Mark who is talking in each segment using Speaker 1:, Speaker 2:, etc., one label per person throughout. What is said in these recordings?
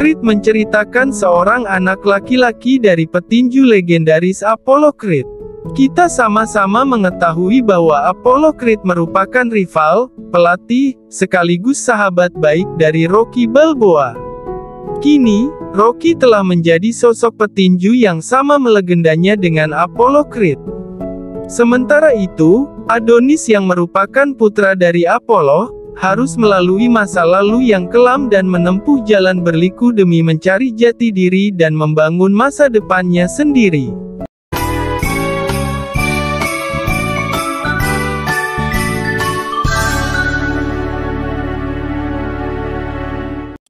Speaker 1: Creed menceritakan seorang anak laki-laki dari petinju legendaris Apollo Creed. Kita sama-sama mengetahui bahwa Apollo Creed merupakan rival, pelatih, sekaligus sahabat baik dari Rocky Balboa. Kini, Rocky telah menjadi sosok petinju yang sama melegendanya dengan Apollo Creed. Sementara itu, Adonis yang merupakan putra dari Apollo, harus melalui masa lalu yang kelam dan menempuh jalan berliku demi mencari jati diri dan membangun masa depannya sendiri.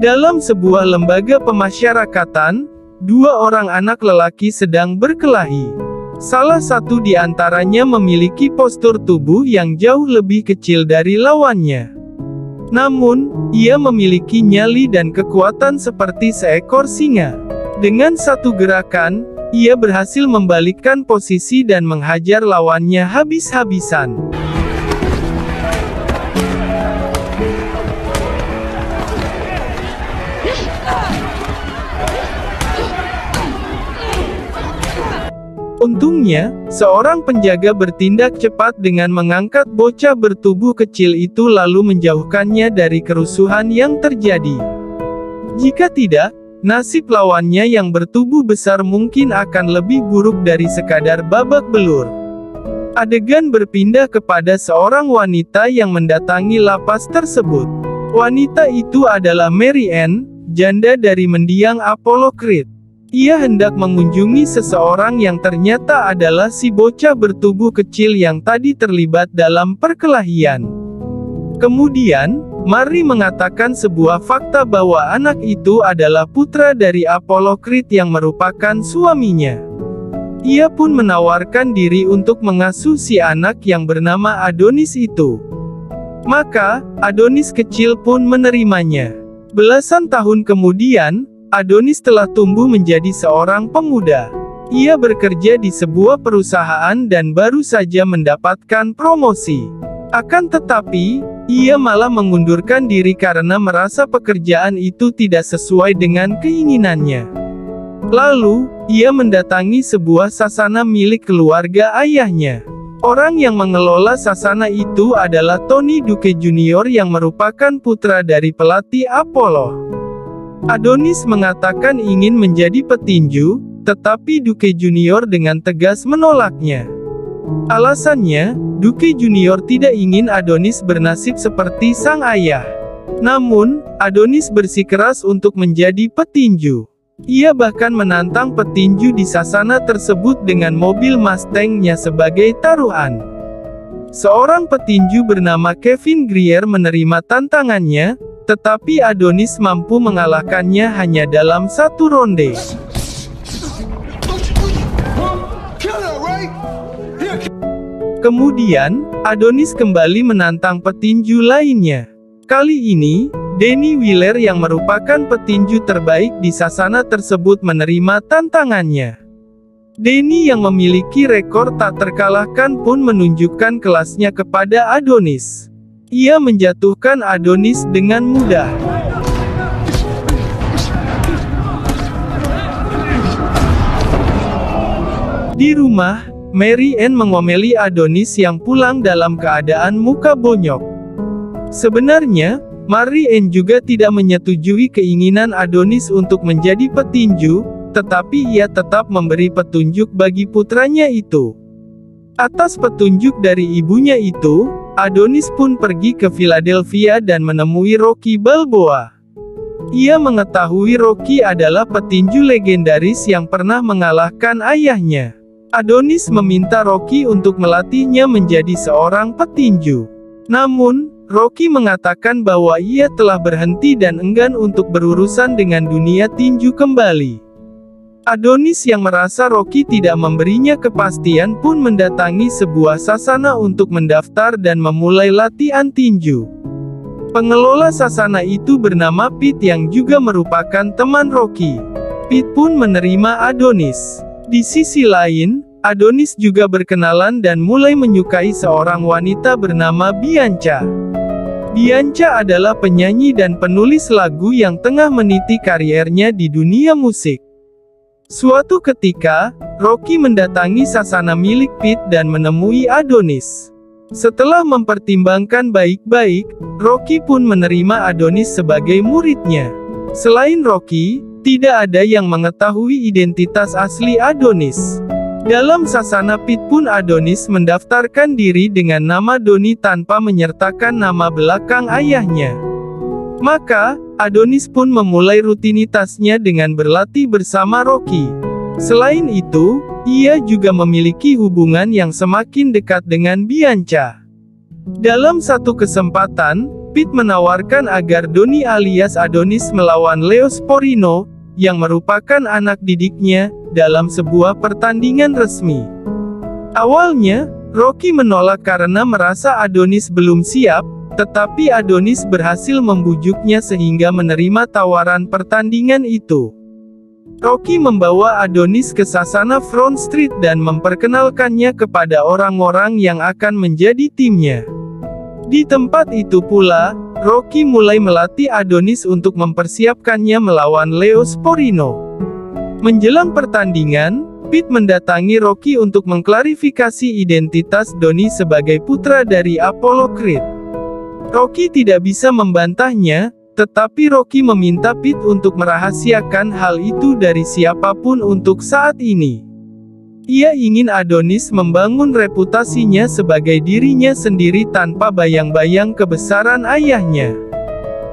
Speaker 1: Dalam sebuah lembaga pemasyarakatan, dua orang anak lelaki sedang berkelahi. Salah satu di antaranya memiliki postur tubuh yang jauh lebih kecil dari lawannya. Namun, ia memiliki nyali dan kekuatan seperti seekor singa. Dengan satu gerakan, ia berhasil membalikkan posisi dan menghajar lawannya habis-habisan. Untungnya, seorang penjaga bertindak cepat dengan mengangkat bocah bertubuh kecil itu lalu menjauhkannya dari kerusuhan yang terjadi. Jika tidak, nasib lawannya yang bertubuh besar mungkin akan lebih buruk dari sekadar babak belur. Adegan berpindah kepada seorang wanita yang mendatangi lapas tersebut. Wanita itu adalah Mary Ann, janda dari mendiang Apollo Creed. Ia hendak mengunjungi seseorang yang ternyata adalah si bocah bertubuh kecil yang tadi terlibat dalam perkelahian. Kemudian, Mary mengatakan sebuah fakta bahwa anak itu adalah putra dari Apollo Creed yang merupakan suaminya. Ia pun menawarkan diri untuk mengasuh si anak yang bernama Adonis itu. Maka, Adonis kecil pun menerimanya. Belasan tahun kemudian, Adonis telah tumbuh menjadi seorang pemuda. Ia bekerja di sebuah perusahaan dan baru saja mendapatkan promosi. Akan tetapi, ia malah mengundurkan diri karena merasa pekerjaan itu tidak sesuai dengan keinginannya. Lalu, ia mendatangi sebuah sasana milik keluarga ayahnya. Orang yang mengelola sasana itu adalah Tony Duke Jr. yang merupakan putra dari pelatih Apollo. Adonis mengatakan ingin menjadi petinju, tetapi Duke Junior dengan tegas menolaknya. Alasannya, Duke Junior tidak ingin Adonis bernasib seperti sang ayah. Namun, Adonis bersikeras untuk menjadi petinju. Ia bahkan menantang petinju di sasana tersebut dengan mobil Mustang-nya sebagai taruhan. Seorang petinju bernama Kevin Greer menerima tantangannya, tetapi Adonis mampu mengalahkannya hanya dalam satu ronde. Kemudian, Adonis kembali menantang petinju lainnya. Kali ini, Danny Wheeler yang merupakan petinju terbaik di sasana tersebut menerima tantangannya. Danny yang memiliki rekor tak terkalahkan pun menunjukkan kelasnya kepada Adonis. Ia menjatuhkan Adonis dengan mudah. Di rumah, Mary Ann mengomeli Adonis yang pulang dalam keadaan muka bonyok. Sebenarnya, Mary Ann juga tidak menyetujui keinginan Adonis untuk menjadi petinju, tetapi ia tetap memberi petunjuk bagi putranya itu. Atas petunjuk dari ibunya itu, Adonis pun pergi ke Philadelphia dan menemui Rocky Balboa. Ia mengetahui Rocky adalah petinju legendaris yang pernah mengalahkan ayahnya. Adonis meminta Rocky untuk melatihnya menjadi seorang petinju. Namun, Rocky mengatakan bahwa ia telah berhenti dan enggan untuk berurusan dengan dunia tinju kembali. Adonis yang merasa Rocky tidak memberinya kepastian pun mendatangi sebuah sasana untuk mendaftar dan memulai latihan tinju. Pengelola sasana itu bernama Pete yang juga merupakan teman Rocky. Pete pun menerima Adonis. Di sisi lain, Adonis juga berkenalan dan mulai menyukai seorang wanita bernama Bianca. Bianca adalah penyanyi dan penulis lagu yang tengah meniti kariernya di dunia musik. Suatu ketika, Rocky mendatangi sasana milik Pete dan menemui Adonis. Setelah mempertimbangkan baik-baik, Rocky pun menerima Adonis sebagai muridnya. Selain Rocky, tidak ada yang mengetahui identitas asli Adonis. Dalam sasana Pete pun Adonis mendaftarkan diri dengan nama Donnie tanpa menyertakan nama belakang ayahnya. Maka, Adonis pun memulai rutinitasnya dengan berlatih bersama Rocky. Selain itu, ia juga memiliki hubungan yang semakin dekat dengan Bianca. Dalam satu kesempatan, Pete menawarkan agar Donnie alias Adonis melawan Leo Sporino, yang merupakan anak didiknya, dalam sebuah pertandingan resmi. Awalnya, Rocky menolak karena merasa Adonis belum siap, tetapi Adonis berhasil membujuknya sehingga menerima tawaran pertandingan itu. Rocky membawa Adonis ke sasana Front Street dan memperkenalkannya kepada orang-orang yang akan menjadi timnya. Di tempat itu pula, Rocky mulai melatih Adonis untuk mempersiapkannya melawan Leo Sporino. Menjelang pertandingan, Pete mendatangi Rocky untuk mengklarifikasi identitas Donnie sebagai putra dari Apollo Creed. Rocky tidak bisa membantahnya, tetapi Rocky meminta Pete untuk merahasiakan hal itu dari siapapun untuk saat ini. Ia ingin Adonis membangun reputasinya sebagai dirinya sendiri tanpa bayang-bayang kebesaran ayahnya.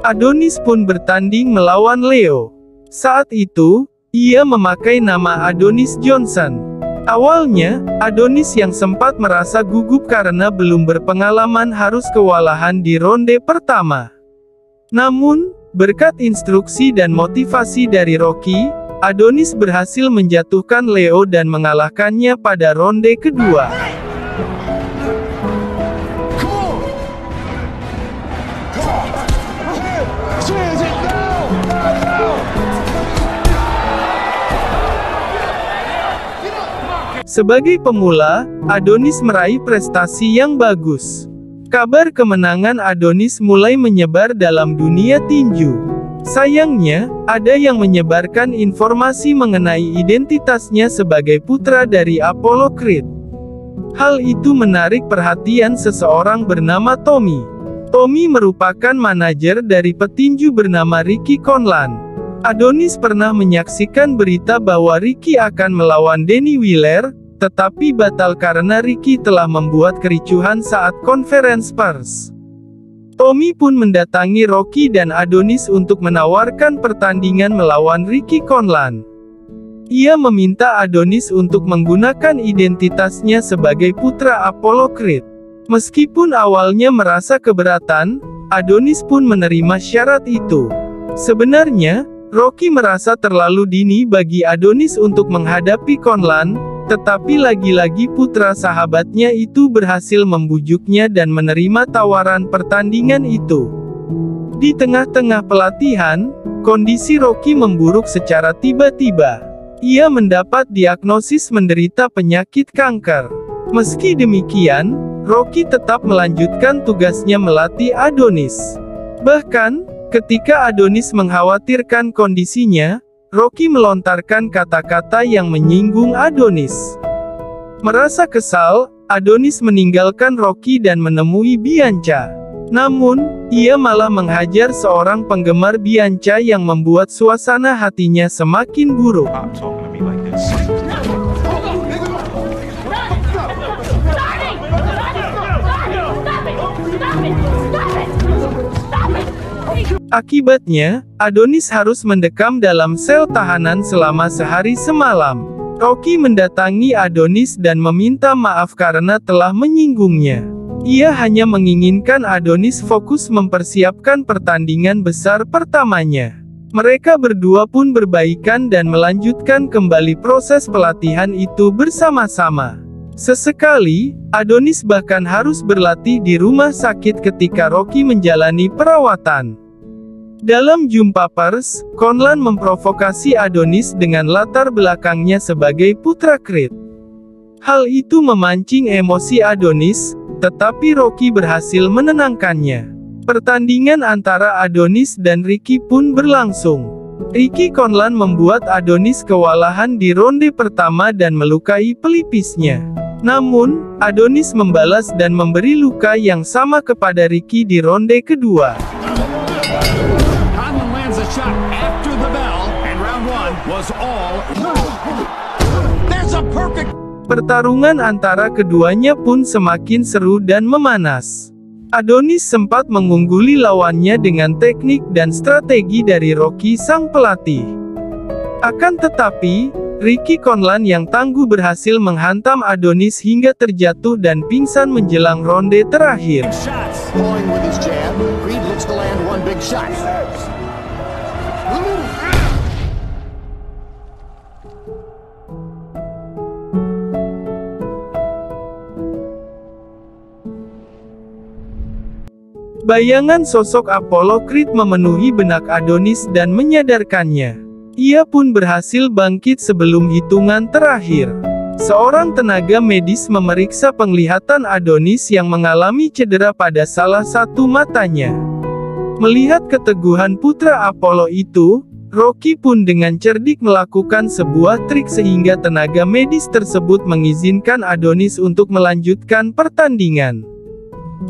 Speaker 1: Adonis pun bertanding melawan Leo. Saat itu, ia memakai nama Adonis Johnson. Awalnya, Adonis yang sempat merasa gugup karena belum berpengalaman harus kewalahan di ronde pertama. Namun, berkat instruksi dan motivasi dari Rocky, Adonis berhasil menjatuhkan Leo dan mengalahkannya pada ronde kedua. Sebagai pemula, Adonis meraih prestasi yang bagus. Kabar kemenangan Adonis mulai menyebar dalam dunia tinju. Sayangnya, ada yang menyebarkan informasi mengenai identitasnya sebagai putra dari Apollo Creed. Hal itu menarik perhatian seseorang bernama Tommy. Tommy merupakan manajer dari petinju bernama Ricky Conlan. Adonis pernah menyaksikan berita bahwa Ricky akan melawan Danny Wheeler, tetapi batal karena Ricky telah membuat kericuhan saat konferensi pers. Tommy pun mendatangi Rocky dan Adonis untuk menawarkan pertandingan melawan Ricky Conlan. Ia meminta Adonis untuk menggunakan identitasnya sebagai putra Apollo Creed. Meskipun awalnya merasa keberatan, Adonis pun menerima syarat itu. Sebenarnya, Rocky merasa terlalu dini bagi Adonis untuk menghadapi Conlan, tetapi lagi-lagi putra sahabatnya itu berhasil membujuknya dan menerima tawaran pertandingan itu. Di tengah-tengah pelatihan, kondisi Rocky memburuk secara tiba-tiba. Ia mendapat diagnosis menderita penyakit kanker. Meski demikian, Rocky tetap melanjutkan tugasnya melatih Adonis. Bahkan, ketika Adonis mengkhawatirkan kondisinya, Rocky melontarkan kata-kata yang menyinggung Adonis. Merasa kesal, Adonis meninggalkan Rocky dan menemui Bianca. Namun, ia malah menghajar seorang penggemar Bianca yang membuat suasana hatinya semakin buruk. Akibatnya, Adonis harus mendekam dalam sel tahanan selama sehari semalam. Rocky mendatangi Adonis dan meminta maaf karena telah menyinggungnya. Ia hanya menginginkan Adonis fokus mempersiapkan pertandingan besar pertamanya. Mereka berdua pun berbaikan dan melanjutkan kembali proses pelatihan itu bersama-sama. Sesekali, Adonis bahkan harus berlatih di rumah sakit ketika Rocky menjalani perawatan. Dalam jumpa pers, Conlan memprovokasi Adonis dengan latar belakangnya sebagai putra Creed. Hal itu memancing emosi Adonis, tetapi Rocky berhasil menenangkannya. Pertandingan antara Adonis dan Ricky pun berlangsung. Ricky Conlan membuat Adonis kewalahan di ronde pertama dan melukai pelipisnya. Namun, Adonis membalas dan memberi luka yang sama kepada Ricky di ronde kedua. Pertarungan antara keduanya pun semakin seru dan memanas. Adonis sempat mengungguli lawannya dengan teknik dan strategi dari Rocky sang pelatih. Akan tetapi, Ricky Conlan yang tangguh berhasil menghantam Adonis hingga terjatuh dan pingsan menjelang ronde terakhir. Bayangan sosok Apollo Creed memenuhi benak Adonis dan menyadarkannya. Ia pun berhasil bangkit sebelum hitungan terakhir. Seorang tenaga medis memeriksa penglihatan Adonis yang mengalami cedera pada salah satu matanya. Melihat keteguhan putra Apollo itu, Rocky pun dengan cerdik melakukan sebuah trik sehingga tenaga medis tersebut mengizinkan Adonis untuk melanjutkan pertandingan.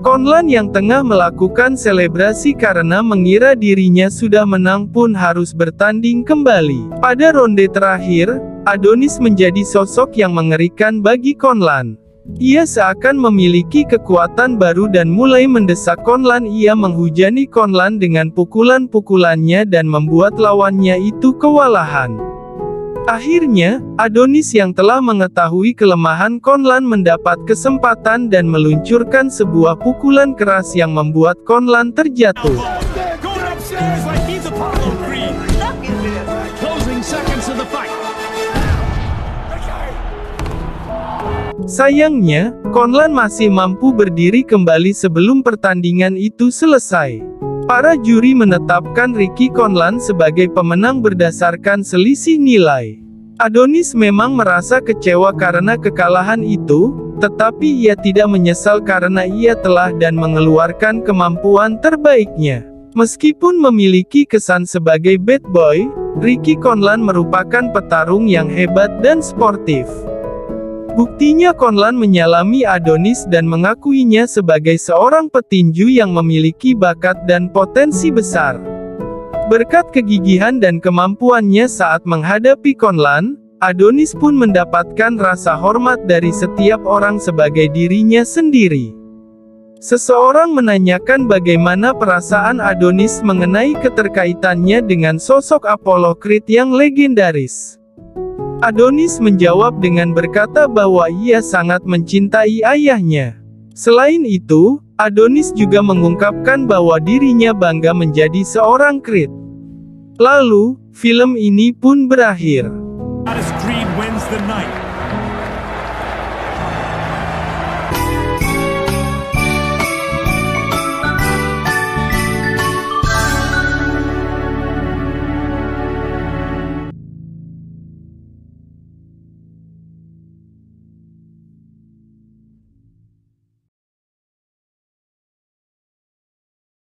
Speaker 1: Conlan yang tengah melakukan selebrasi karena mengira dirinya sudah menang pun harus bertanding kembali. Pada ronde terakhir, Adonis menjadi sosok yang mengerikan bagi Conlan. Ia seakan memiliki kekuatan baru dan mulai mendesak Conlan. Ia menghujani Conlan dengan pukulan-pukulannya dan membuat lawannya itu kewalahan. Akhirnya, Adonis yang telah mengetahui kelemahan Conlan mendapat kesempatan dan meluncurkan sebuah pukulan keras yang membuat Conlan terjatuh. Sayangnya, Conlan masih mampu berdiri kembali sebelum pertandingan itu selesai. Para juri menetapkan Ricky Conlan sebagai pemenang berdasarkan selisih nilai. Adonis memang merasa kecewa karena kekalahan itu, tetapi ia tidak menyesal karena ia telah dan mengeluarkan kemampuan terbaiknya. Meskipun memiliki kesan sebagai bad boy, Ricky Conlan merupakan petarung yang hebat dan sportif. Buktinya Conlan menyalami Adonis dan mengakuinya sebagai seorang petinju yang memiliki bakat dan potensi besar. Berkat kegigihan dan kemampuannya saat menghadapi Conlan, Adonis pun mendapatkan rasa hormat dari setiap orang sebagai dirinya sendiri. Seseorang menanyakan bagaimana perasaan Adonis mengenai keterkaitannya dengan sosok Apollo Creed yang legendaris. Adonis menjawab dengan berkata bahwa ia sangat mencintai ayahnya. Selain itu, Adonis juga mengungkapkan bahwa dirinya bangga menjadi seorang Creed. Lalu, film ini pun berakhir.
Speaker 2: Creed wins the night.